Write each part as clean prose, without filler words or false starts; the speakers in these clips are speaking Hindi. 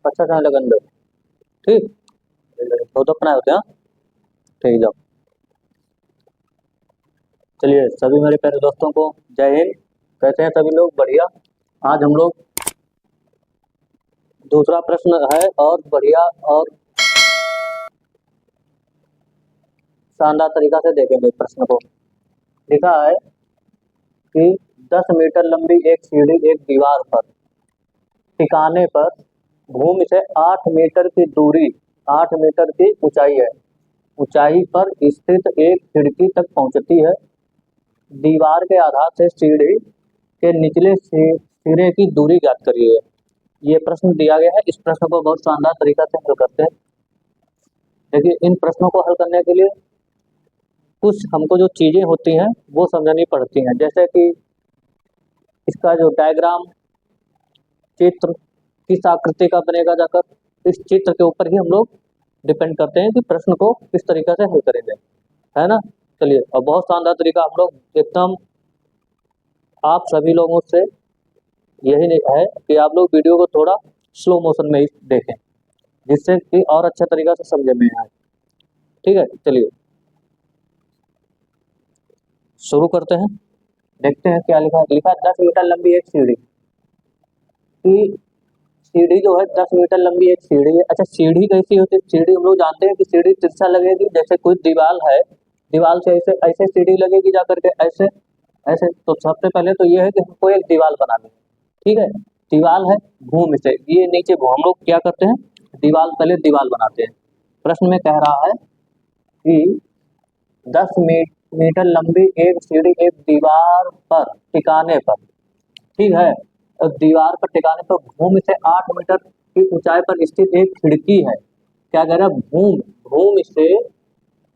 अच्छा खाने लगन दो। ठीक, तो अपना होते हैं। ठीक, जाओ। चलिए सभी मेरे प्यारे दोस्तों को जय हिंद। कैसे हैं सभी लोग? बढ़िया। आज हम लोग दूसरा प्रश्न है और बढ़िया और शानदार तरीका से देखेंगे प्रश्न को। लिखा है कि 10 मीटर लंबी एक सीढ़ी एक दीवार पर टिकाने पर भूमि से 8 मीटर की दूरी, 8 मीटर की ऊंचाई है, ऊंचाई पर स्थित एक खिड़की तक पहुंचती है। दीवार के आधार से सीढ़ी के निचले सिरे की दूरी ज्ञात करिए। ये प्रश्न दिया गया है। इस प्रश्न को बहुत शानदार तरीका से हल करते हैं। देखिए इन प्रश्नों को हल करने के लिए कुछ हमको जो चीजें होती हैं वो समझनी पड़ती हैं, जैसे कि इसका जो डायग्राम, चित्र किस आकृति का बनेगा, जाकर इस चित्र के ऊपर ही हम लोग डिपेंड करते हैं कि प्रश्न को किस तरीके से हल करेंगे, है ना। चलिए, और बहुत शानदार तरीका हम लोग एकदम आप सभी लोगों से यही है कि आप लोग वीडियो को थोड़ा स्लो मोशन में ही देखें, जिससे कि और अच्छा तरीका से समझ में आए। ठीक है, चलिए शुरू करते हैं। देखते हैं क्या लिखा है। लिखा है 10 मीटर लंबी एक सीढ़ी की। सीढ़ी जो है 10 मीटर लंबी एक सीढ़ी है। अच्छा, सीढ़ी कैसी होती है? सीढ़ी हम लोग जानते हैं कि सीढ़ी तिरछा लगेगी, जैसे कोई दीवार है, दीवार से ऐसे ऐसे सीढ़ी लगेगी जा करके ऐसे ऐसे। तो सबसे पहले तो ये है कि हमको एक दीवार बनानी है। ठीक है, दीवार है भूमि से ये नीचे हम लोग क्या करते हैं, दीवार, पहले दीवार बनाते हैं। प्रश्न में कह रहा है कि 10 मीटर लंबी एक सीढ़ी एक दीवार पर टिकाने पर, ठीक है, तो दीवार पर टिकाने पर भूमि से 8 मीटर की ऊंचाई पर स्थित एक खिड़की है। क्या कह रहा है? भूमि से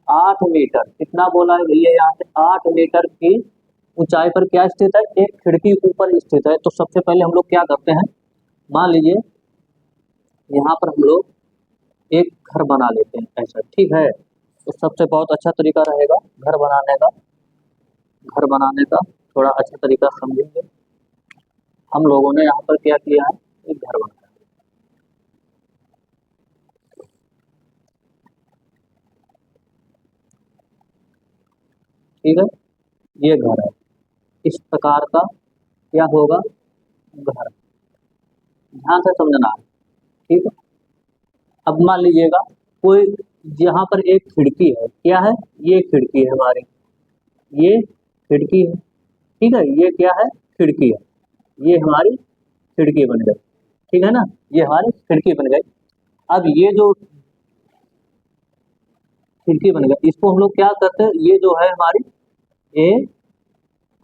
8 मीटर, कितना बोला है भैया यहाँ से? 8 मीटर की ऊंचाई पर क्या स्थित है? एक खिड़की ऊपर स्थित है। तो सबसे पहले हम लोग क्या करते हैं, मान लीजिए यहाँ पर हम लोग एक घर बना लेते हैं ऐसा, ठीक है। तो सबसे बहुत अच्छा तरीका रहेगा घर बनाने का, घर बनाने का थोड़ा अच्छा तरीका समझेंगे। हम लोगों ने यहाँ पर क्या किया है, एक घर बनाया। ठीक है, ये घर है, इस प्रकार का क्या होगा, घर। ध्यान से समझना है, ठीक है। अब मान लीजिएगा कोई यहाँ पर एक खिड़की है, क्या है, ये खिड़की है हमारी, ये खिड़की है, ठीक है, ये क्या है, खिड़की है, ये हमारी खिड़की बन गई, ठीक है ना, ये हमारी खिड़की बन गई। अब ये जो खिड़की बन गई, इसको हम लोग क्या करते हैं, ये जो है हमारी ए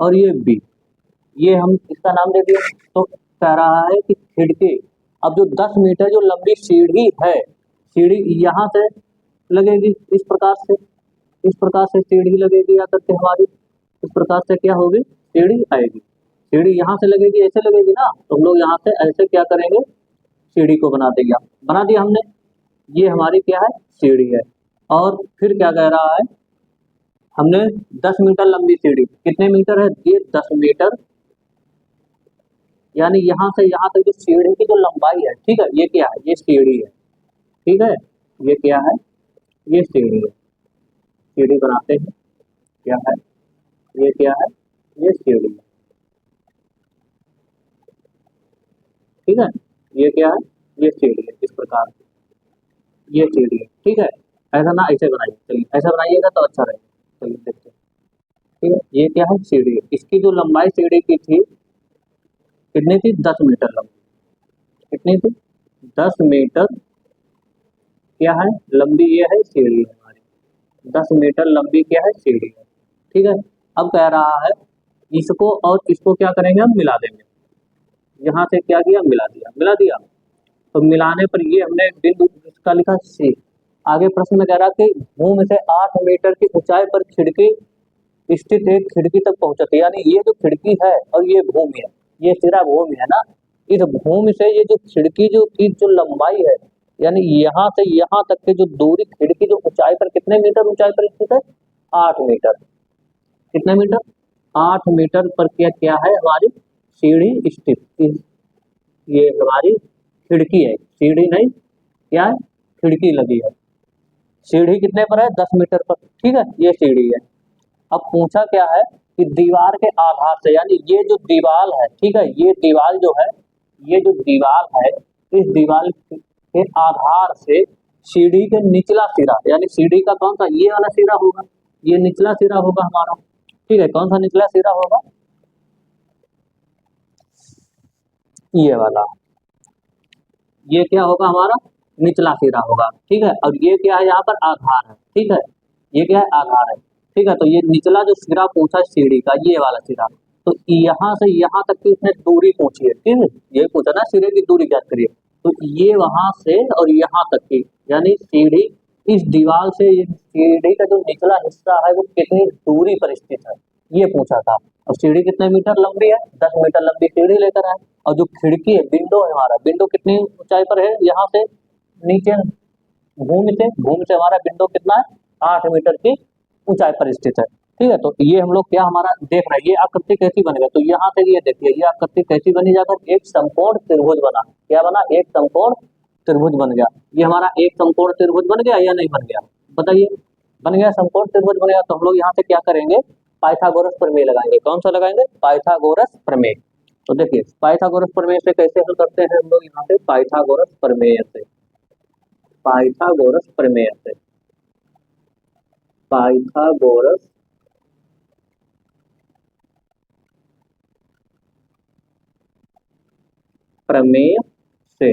और ये बी, ये हम इसका नाम दे दिए। तो कह रहा है कि खिड़की, अब जो 10 मीटर जो लंबी सीढ़ी है, सीढ़ी यहाँ से लगेगी इस प्रकार से, इस प्रकार से सीढ़ी लगेगी आकर के हमारी, इस प्रकार से क्या होगी, सीढ़ी आएगी। सीढ़ी यहाँ से लगेगी, ऐसे लगेगी ना, तो हम लोग यहाँ से ऐसे क्या करेंगे, सीढ़ी को बना दिया हमने। ये हमारी क्या है, सीढ़ी है। और फिर क्या कह रहा है, हमने 10 मीटर लंबी सीढ़ी, कितने मीटर है, ये 10 मीटर, यानी यहाँ से यहाँ तक जो सीढ़ी की जो लंबाई है, ठीक है, ये क्या है, ये सीढ़ी है, ठीक है, ये क्या है, ये सीढ़ी है। सीढ़ी बनाते हैं, क्या है, ये क्या है, ये सीढ़ी है, ठीक है, ये क्या है, ये सीढ़ी है, इस प्रकार से ये सीढ़ी है, ठीक है। ऐसा ना ऐसे बनाइए, चलिए ऐसा बनाइएगा तो अच्छा रहेगा। चलिए देखते हैं, ठीक है, ये क्या है, सीढ़ी है। इसकी जो लंबाई सीढ़ी की थी कितनी थी, 10 मीटर लंबी, कितनी थी, 10 मीटर क्या है, लंबी, ये है सीढ़ी है हमारी, 10 मीटर लंबी क्या है, सीढ़ी है, ठीक है। अब कह रहा है इसको और इसको क्या करेंगे, हम मिला देंगे। यहाँ से क्या किया, मिला दिया। तो मिलाने पर ये हमने बिंदु इसका लिखा सी। आगे प्रश्न में कह रहा कि भूमि से 8 मीटर की ऊंचाई पर खिड़की स्थित एक खिड़की तक पहुंचती है, यानी ये जो खिड़की है और ये भूमि है, ये सिरा भूमि है ना, इस भूमि से ये जो खिड़की जो की जो लंबाई है, यानी यहाँ से यहाँ तक की जो दूरी, खिड़की जो ऊंचाई पर कितने मीटर ऊंचाई पर स्थित है, 8 मीटर, कितने मीटर, 8 मीटर पर क्या क्या है, हमारी सीढ़ी स्थित, ये हमारी खिड़की है, सीढ़ी नहीं, क्या है, खिड़की लगी है। सीढ़ी कितने पर है, 10 मीटर पर, ठीक है, ये सीढ़ी है। अब पूछा क्या है कि दीवार के आधार से, यानी ये जो दीवार है, ठीक है, ये दीवार जो है, ये जो दीवार है, इस दीवार के आधार से सीढ़ी के निचला सिरा, यानी सीढ़ी का कौन सा, ये वाला सिरा होगा, ये निचला सिरा होगा हमारा, ठीक है, कौन सा निचला सिरा होगा, ये वाला, ये क्या होगा हमारा, निचला सिरा होगा, ठीक है। और ये क्या है, यहाँ पर आधार है, ठीक है, ये क्या है, आधार है, ठीक है। तो ये निचला जो सिरा पूछा सीढ़ी का, ये वाला सिरा, तो यहाँ से यहाँ तक की उसने दूरी पूछी है, ठीक है, ये पूछा ना सिरे की दूरी ज्ञात करिए, तो ये वहां से और यहाँ तक की, यानी सीढ़ी इस दीवार से, ये सीढ़ी का जो निचला हिस्सा है वो कितनी दूरी पर स्थित है, ये पूछा था। और सीढ़ी कितने मीटर लंबी है, 10 मीटर लंबी सीढ़ी लेकर आए। और जो खिड़की है, विंडो है हमारा, विंडो कितनी ऊंचाई पर है, यहाँ से नीचे भूमि से हमारा विंडो कितना है, 8 मीटर की ऊंचाई पर स्थित है, ठीक है। तो ये हम लोग क्या हमारा देख रहे हैं, ये आकृति कैसी बनेगा, तो यहाँ से ये देखिए, ये आकृति कैसी बनी, जाकर एक समकोण त्रिभुज बना, क्या बना, एक समकोण त्रिभुज बन गया। ये हमारा एक समकोण त्रिभुज बन गया या नहीं बन गया, बताइए, बन गया, समकोण त्रिभुज बन गया। तो हम लोग यहाँ से क्या करेंगे, पाइथागोरस प्रमेय लगाएंगे, कौन सा लगाएंगे, पाइथागोरस प्रमेय। तो देखिए पाइथागोरस प्रमेय से कैसे हल करते हैं हम लोग, यहाँ से पाइथागोरस प्रमेय से, पाइथागोरस प्रमेय से, पाइथागोरस प्रमेय से,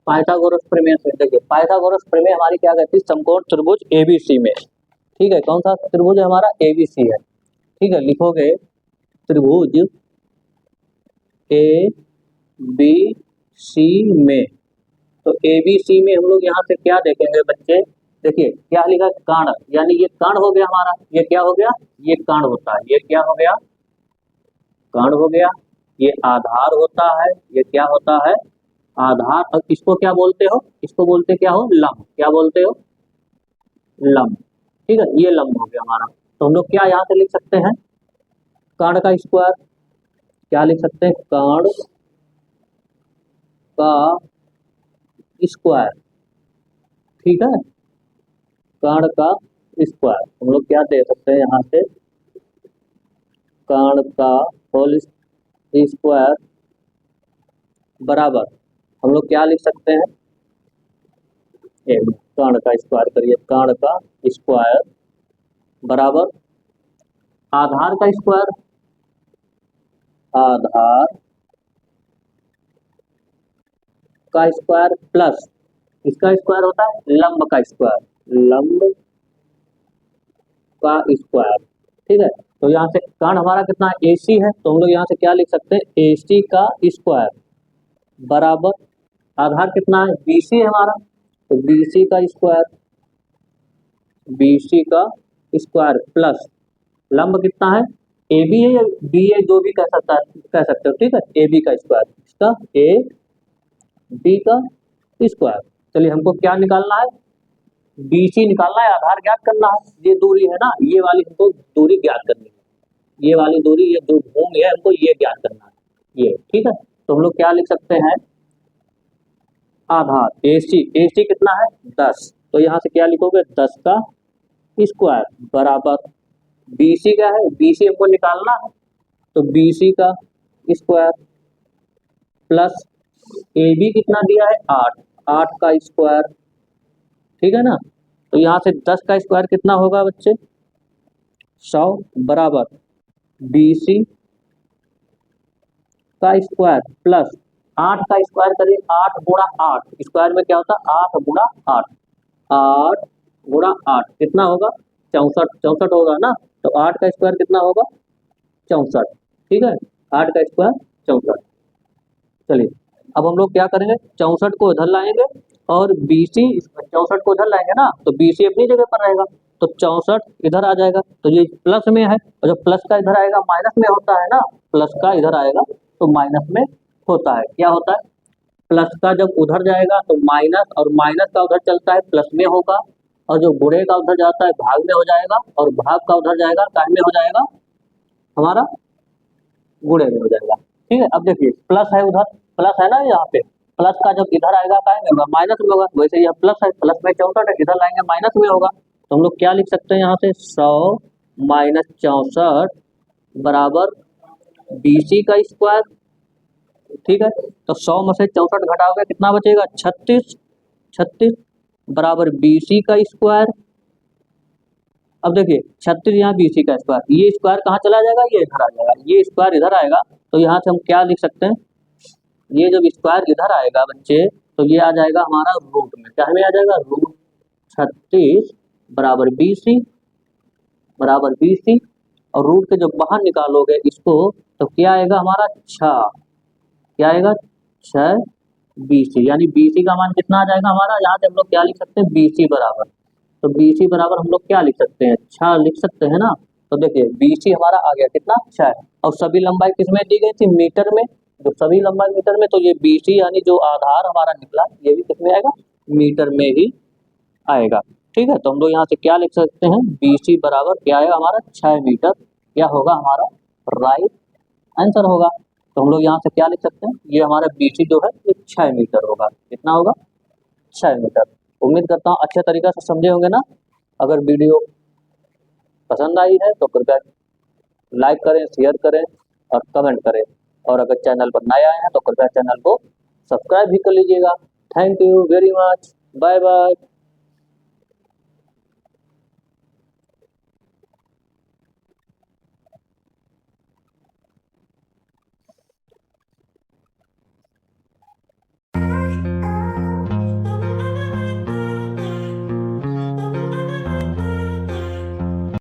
पाइथागोरस प्रमेय से, देखिए पाइथागोरस प्रमेय हमारी क्या कहती है, समकोण त्रिभुज एबीसी में, ठीक है, कौन सा त्रिभुज है हमारा, एबीसी है, ठीक है, लिखोगे त्रिभुज ए बी सी में, तो एबीसी में हम लोग यहाँ से क्या देखेंगे बच्चे, देखिए क्या लिखा, कर्ण, यानी ये कर्ण हो गया हमारा, ये क्या हो गया, ये कर्ण होता है, ये क्या हो गया, कर्ण हो गया, ये आधार होता है, ये क्या होता है, आधार। और इसको क्या बोलते हो, इसको बोलते क्या हो, लंब, क्या बोलते हो, लंब, ठीक है, ये लंब हो गया हमारा। तो हम लोग क्या यहाँ से लिख सकते हैं, कर्ण का स्क्वायर, क्या लिख सकते हैं, कर्ण का स्क्वायर, ठीक है, कर्ण का स्क्वायर हम लोग क्या दे सकते हैं यहाँ से, कर्ण का होल स्क्वायर बराबर, हम लोग क्या लिख सकते हैं, कर्ण का स्क्वायर करिए, कर्ण का स्क्वायर बराबर आधार का स्क्वायर, आधार का स्क्वायर प्लस इसका स्क्वायर होता है लंब का स्क्वायर, लंब का स्क्वायर, ठीक है। तो यहाँ से कर्ण हमारा कितना है, AC है, तो हम लोग यहाँ से क्या लिख सकते हैं, AC का स्क्वायर बराबर आधार कितना है, BC है हमारा, तो BC का स्क्वायर, BC का स्क्वायर प्लस लंब कितना है, AB है या BA, जो भी कह सकते हो, ठीक है, AB का स्क्वायर, इसका AB का स्क्वायर। चलिए हमको क्या निकालना है, BC निकालना है, आधार ज्ञात करना है, ये दूरी है ना, ये वाली हमको दूरी ज्ञात करनी है, ये वाली दूरी, ये जो भूमि है हमको ये ज्ञात करना है, ये, ठीक है। तो हम लोग क्या लिख सकते हैं, आधार AC कितना है 10, तो यहाँ से क्या लिखोगे 10 का स्क्वायर बराबर BC क्या है, BC हमको निकालना है, तो BC का स्क्वायर प्लस AB कितना दिया है 8 का स्क्वायर, ठीक है ना। तो यहाँ से 10 का स्क्वायर कितना होगा बच्चे, 100 बराबर BC का स्क्वायर प्लस 8 का स्क्वायर करिए, 8 गुणा 8, स्क्वायर में क्या होता है 8 गुणा 8, 8 गुणा 8 कितना होगा 64 होगा ना, तो 8 का स्क्वायर कितना होगा 64, ठीक है, 8 का स्क्वायर 64। चलिए अब हम लोग क्या करेंगे, 64 को इधर लाएंगे और BC 64 को इधर लाएंगे ना, तो BC अपनी जगह पर रहेगा, तो 64 इधर आ जाएगा, तो ये प्लस में है, और जब प्लस का इधर आएगा माइनस में होता है ना, प्लस का इधर आएगा तो माइनस में होता है, क्या होता है, प्लस का जब उधर जाएगा तो माइनस, और माइनस का उधर चलता है प्लस में होगा, और जो गुणे का उधर जाता है भाग में हो जाएगा, और भाग का उधर जाएगा काय में हो जाएगा हमारा गुणे में हो जाएगा। ठीक है, अब देखिए प्लस है उधर, प्लस है ना यहाँ पे, प्लस का जब इधर आएगा क्या में होगा, माइनस में होगा। वैसे यह प्लस है, प्लस में 64 है, इधर लाएंगे माइनस में होगा। तो हम लोग क्या लिख सकते हैं यहाँ से, 100 माइनस 64 बराबर BC का स्क्वायर। ठीक है, तो 100 में से 64 घटाओगे कितना बचेगा, 36, 36 बराबर BC का स्क्वायर। अब देखिए 36 यहाँ BC का स्क्वायर, ये स्क्वायर कहाँ चला जाएगा, ये इधर आ जाएगा, ये स्क्वायर इधर आएगा। तो यहाँ से हम क्या लिख सकते हैं, ये जब स्क्वायर इधर आएगा बच्चे, तो ये आ जाएगा हमारा रूट में, क्या में आ जाएगा, रूट 36 बराबर BC और रूट के जब बाहर निकालोगे इसको तो क्या आएगा हमारा 6, क्या आएगा 6 BC, यानी BC का मान कितना आ जाएगा हमारा, यहाँ से हम लोग क्या लिख सकते हैं, BC बराबर, तो BC बराबर हम लोग क्या लिख सकते हैं, 6 लिख सकते हैं ना। तो देखिए BC हमारा आ गया कितना, 6, और सभी लंबाई किसमें दी गई थी, मीटर में, जो सभी लंबाई मीटर में, तो ये BC यानी जो आधार हमारा निकला ये भी किसमें आएगा, मीटर में ही आएगा। ठीक है, तो हम लोग यहाँ से क्या लिख सकते हैं, BC बराबर क्या आएगा हमारा, 6 मीटर, क्या होगा हमारा राइट आंसर होगा। तो हम लोग यहाँ से क्या लिख सकते हैं, ये हमारा BC जो है ये 6 मीटर होगा, कितना होगा, 6 मीटर। उम्मीद करता हूँ अच्छे तरीके से समझे होंगे ना। अगर वीडियो पसंद आई है तो कृपया लाइक करें, शेयर करें और कमेंट करें, और अगर चैनल पर नए आए हैं तो कृपया चैनल को सब्सक्राइब भी कर लीजिएगा। Thank you very much, bye bye.